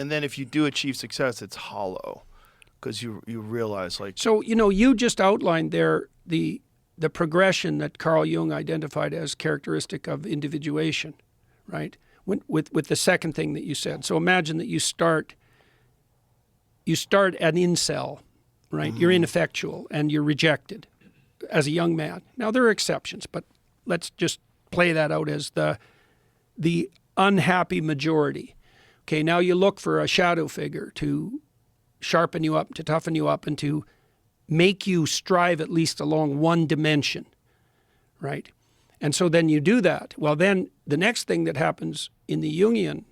And then if you do achieve success, it's hollow because you realize like. So, you just outlined there the progression that Carl Jung identified as characteristic of individuation, right? With the second thing that you said. So imagine that you start an incel, right? You're ineffectual and you're rejected as a young man. Now there are exceptions, but let's just play that out as the unhappy majority. Okay, now you look for a shadow figure to sharpen you up, to toughen you up, and to make you strive at least along one dimension, right? And so then you do that. Well, then the next thing that happens in the Jungian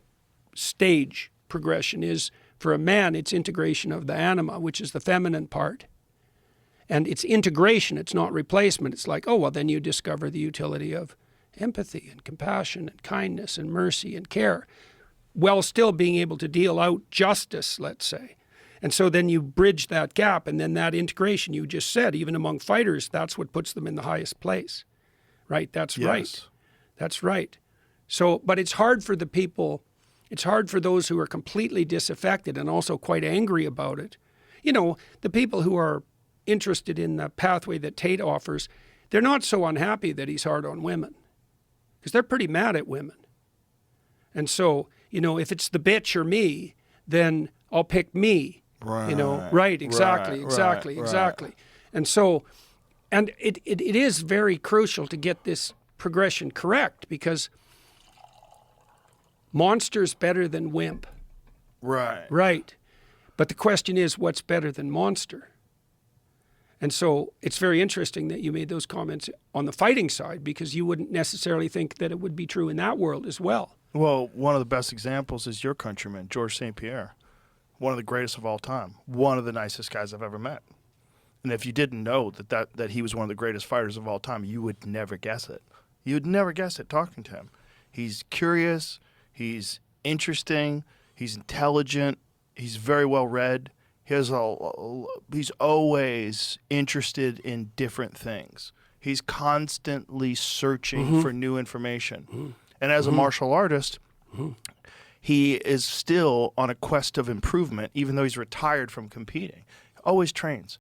stage progression is, for a man, it's integration of the anima, which is the feminine part. And it's integration, it's not replacement. It's like, oh, well, then you discover the utility of empathy and compassion and kindness and mercy and care, while still being able to deal out justice, let's say. And so then you bridge that gap, and then that integration you just said, even among fighters, that's what puts them in the highest place, right? That's right. That's right. So, but it's hard for the people, it's hard for those who are completely disaffected and also quite angry about it. The people who are interested in the pathway that Tate offers, they're not so unhappy that he's hard on women, because they're pretty mad at women. And so, if it's the bitch or me, then I'll pick me. Right, exactly. And so, and it is very crucial to get this progression correct, because monster's better than wimp. Right. But the question is, what's better than monster? And so it's very interesting that you made those comments on the fighting side, because you wouldn't necessarily think that it would be true in that world as well. Well, one of the best examples is your countryman, Georges St. Pierre. One of the greatest of all time. One of the nicest guys I've ever met. And if you didn't know that he was one of the greatest fighters of all time, you would never guess it. You would never guess it talking to him. He's curious. He's interesting. He's intelligent. He's very well read. He's always interested in different things. He's constantly searching for new information. And as a martial artist, he is still on a quest of improvement, even though he's retired from competing. Always trains.